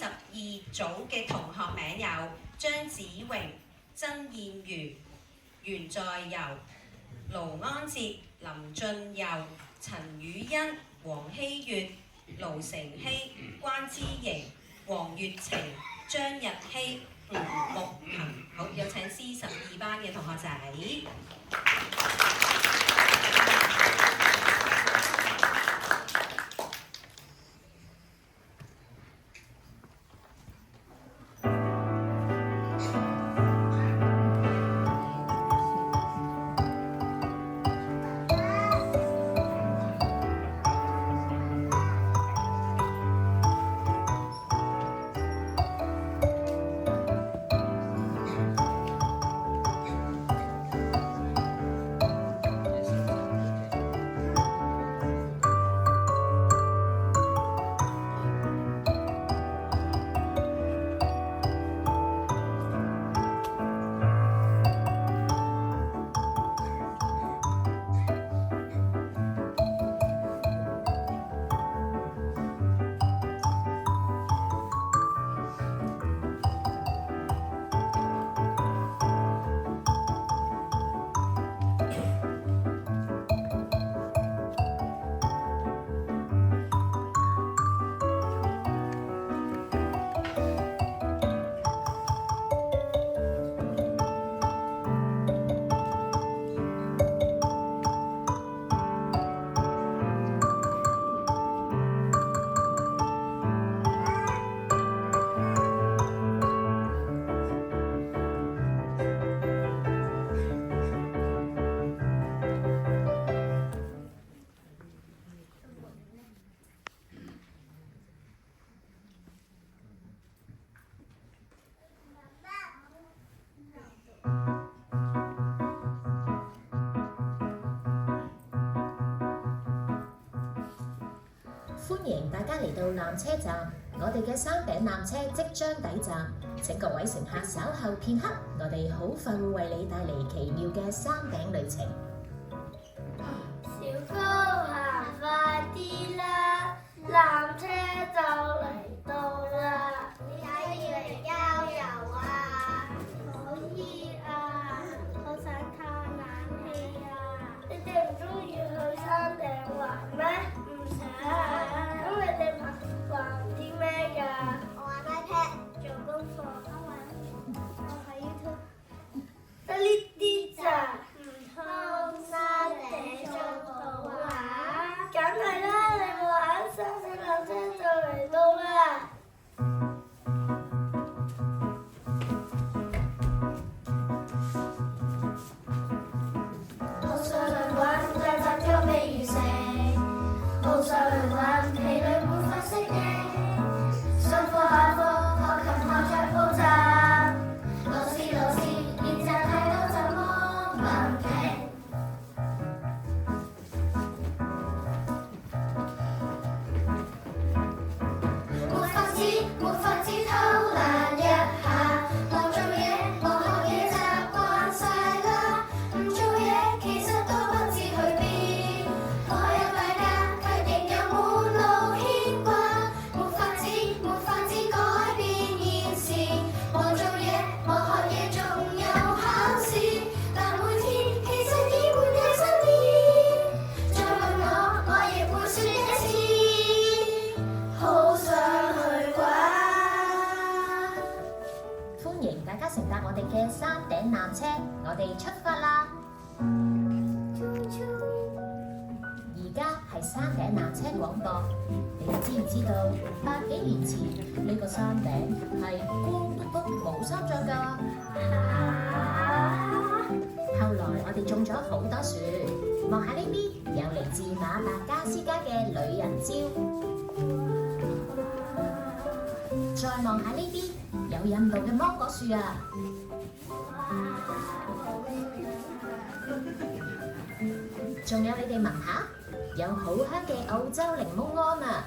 C12組嘅同學名有張子榮、曾燕如、袁在游、盧安哲、林俊佑、陳宇欣、黃希月、盧成希、關之瑩、黃月晴、張日希、吳木恒。好，有請 C12班嘅同學仔。歡迎大家嚟到纜車站，我哋嘅山頂纜車即將抵站，請各位乘客稍後片刻，我哋好快會為你帶嚟奇妙嘅山頂旅程。小高行快啲啦，纜車就嚟到啦！你睇要嚟郊遊啊？好熱啊，好想嘆冷氣啊！你哋唔中意去山頂玩咩？唔想。咁你哋玩啲咩㗎？我玩 iPad 做功課，我睇 YouTube。得呢啲咋？唔通山頂仲好玩？梗係啦！你玩山頂纜車就嚟到啦！好想去玩，但係卻未完成。好想去玩，疲累沒法適應。上課下課，學琴學着補習。老師練習太多怎麼能停？沒法子偷懶一下，冇做嘢冇學嘢習慣晒啦。唔做嘢其實都不知去邊，我有大家卻仍有滿路牽掛。沒法子改變現時，冇做嘢冇學嘢仲有考試，但每天其實已換睇新啲。再問我亦會說一次，好想去玩。歡迎大家乘搭我哋嘅山頂纜車，我哋出發啦！而家係山頂纜車廣播，你哋知唔知道100幾年前呢個山頂係光禿禿冇衫着㗎？後來我哋種咗好多樹，望下呢邊有嚟自馬達加斯加嘅女人蕉，再望下呢邊有印度嘅芒果樹啊！仲有你哋聞下，有好香嘅澳洲檸檬胺啊！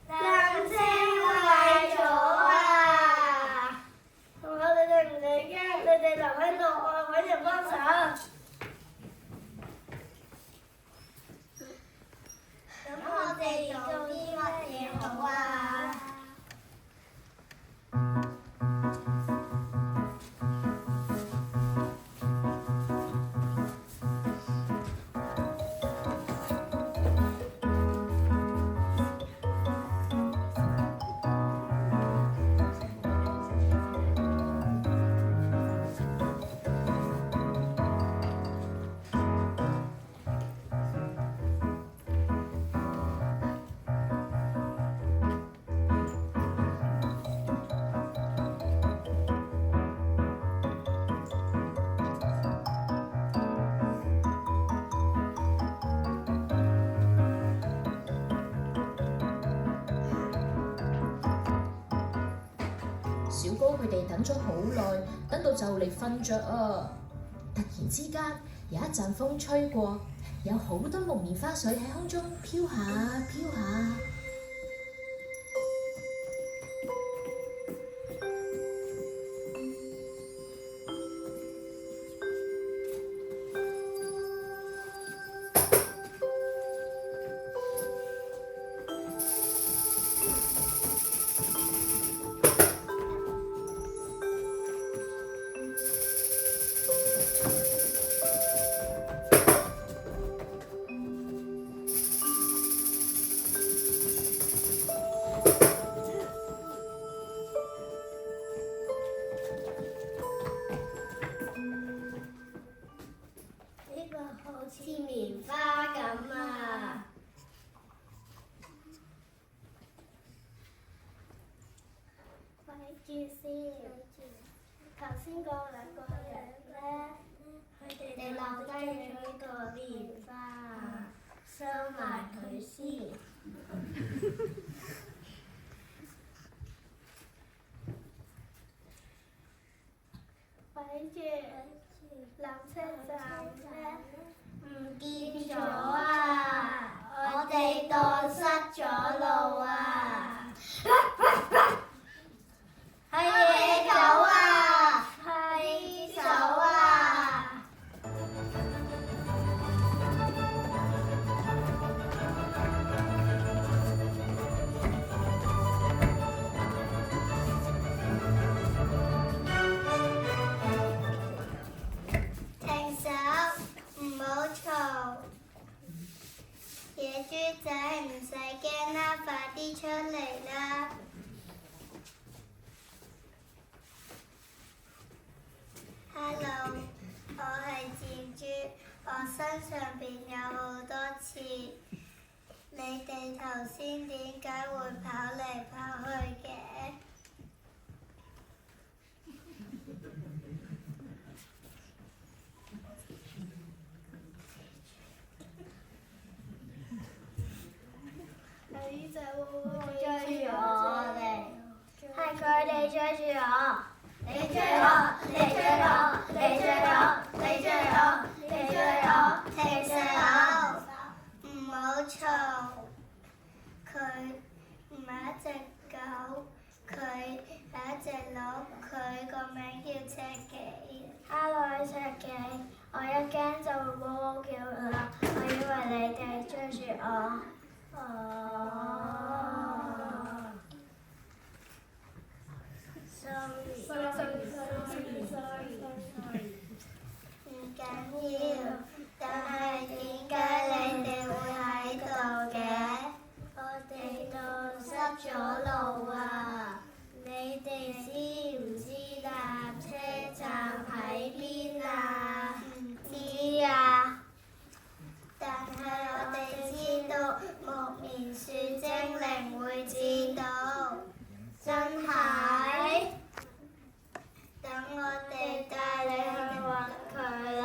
纜車壞咗啊！佢哋等咗好耐，等到就嚟瞓着啊！突然之間有一陣風吹過，有好多木棉花絮喺空中飄下飄下。好似棉花咁啊！咪住先，頭先嗰兩個人咧，佢哋留低咗個棉花，收埋佢先。咪住，纜車站咧唔見咗啊！我哋蕩失咗路啊！係你走啊！係走啊！停手，唔好嘈。野豬仔唔使驚啦，快啲出嚟啦！Hello，我係箭豬，我身上邊有好多刺。你哋頭先點解會跑嚟跑去嘅？女仔會追住我哋，係佢哋追住我。你追我，你追我，你追我，你追我，你追我，停手！唔好嘈。佢唔係一隻狗，佢係一隻鹿，佢個名叫赤記。Hello，赤記，我一驚就會嗚嗚叫啦，我以為你哋追住我。Sorry，唔緊要，但係點解你哋會喺度嘅？我哋蕩失咗路啊！你哋知唔知纜車站喺邊啊？唔知啊！但係我哋知道木棉樹精靈會知道，真係？等我哋帶你去揾佢啦！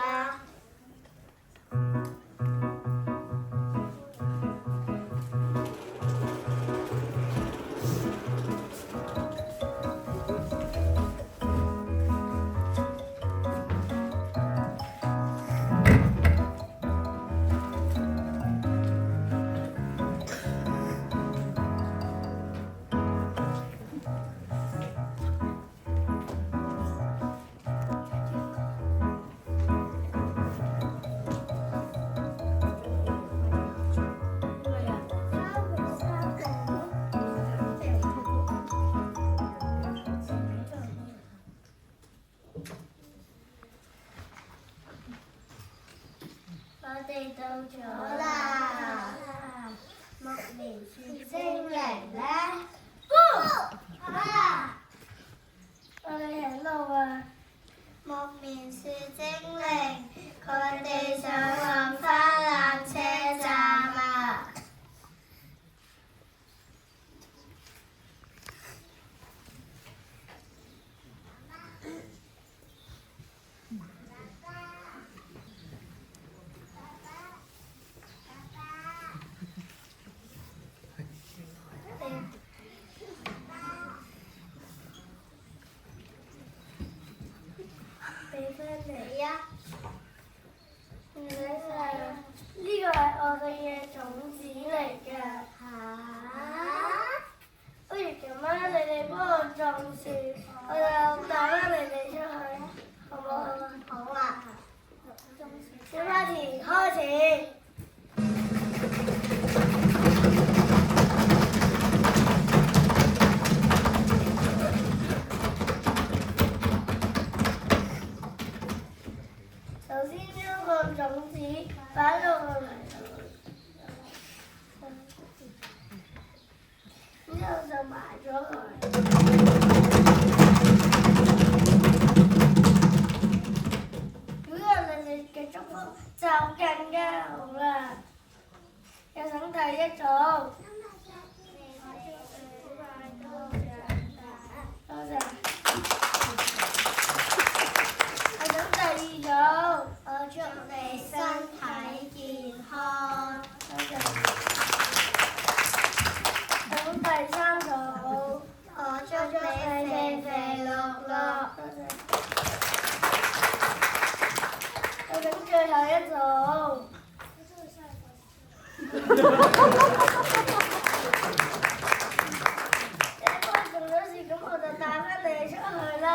我哋到咗啦！木棉樹精靈咧，我哋喺度啊！木棉樹精靈，佢哋想揾返纜車站啊！事，我就帶翻你哋出去，好唔好啊？好啊！小 party 開始。首先將個種子擺落去泥度，之後就埋咗佢。如果有你哋嘅祝福，就更加好啦。有請第一組。多謝。我想第二組，我祝你身體健康。多謝。我想第三組，我祝你肥肥樂樂。多謝。我想最後一組。你幫我做咗事，咁我就帶翻你出去啦。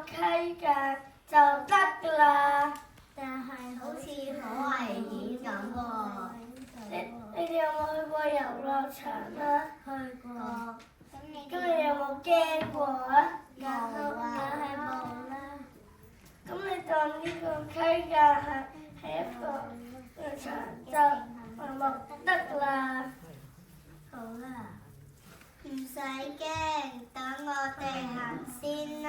溪澗就得啦。但係好似好危險咁喎。你哋有冇去過遊樂場啊？去過。咁你有冇驚過啊？梗係冇啦。咁你當呢個溪澗係一個長就得啦。好啦。唔使驚，等我哋行先啦。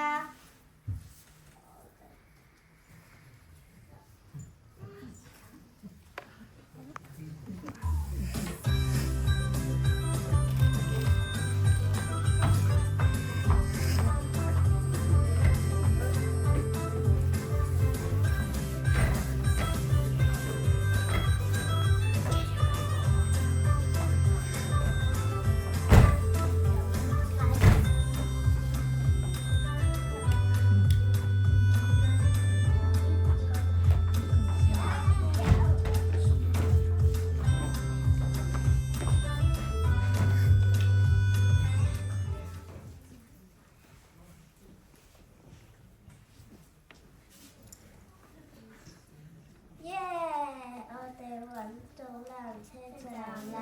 到纜車站啦！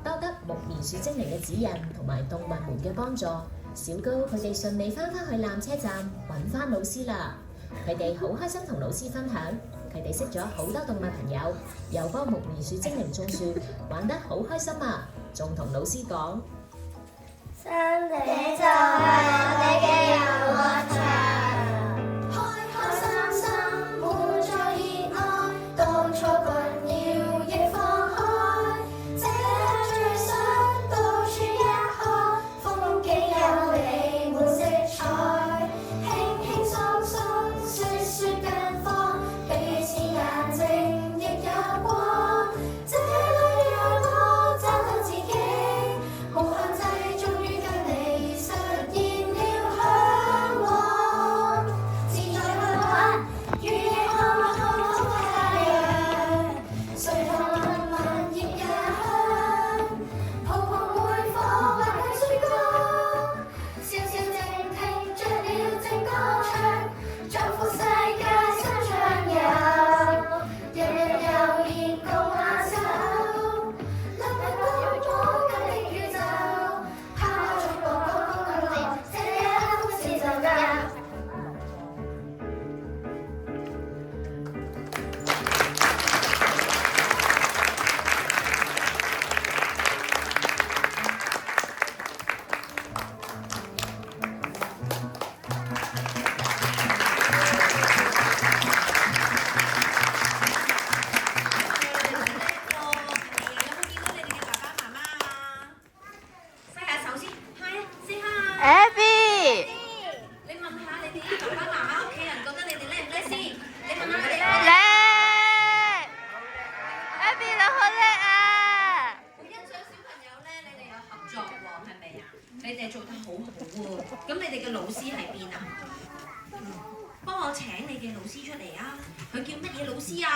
多得木棉樹精靈嘅指引同埋動物們嘅幫助，小高佢哋順利翻返去纜車站揾翻老師啦。佢哋好開心同老師分享，佢哋識咗好多動物朋友，又幫木棉樹精靈種樹，玩得好開心啊！仲同老師講：山頂就係我哋嘅遊樂場。Abby，你問下你哋啲爸爸媽媽屋企人覺得你哋叻唔叻先？你問下佢哋。叻！Abby 你好叻啊！好欣賞小朋友咧，你哋有合作喎，係咪啊？你哋做得好好喎。咁你哋嘅老師喺邊啊？幫我請你嘅老師出嚟啊！佢叫乜嘢老師啊？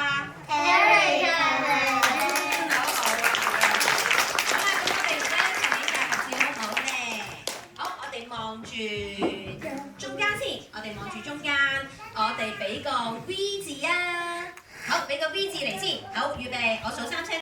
Eric 好好啊！好啦，咁我哋咧就影嘅合照好唔好咧？好，我哋望住中間先，我哋望住中間，我哋俾個 V 字啊！好，俾個 V 字嚟先。好，預備，我數3聲。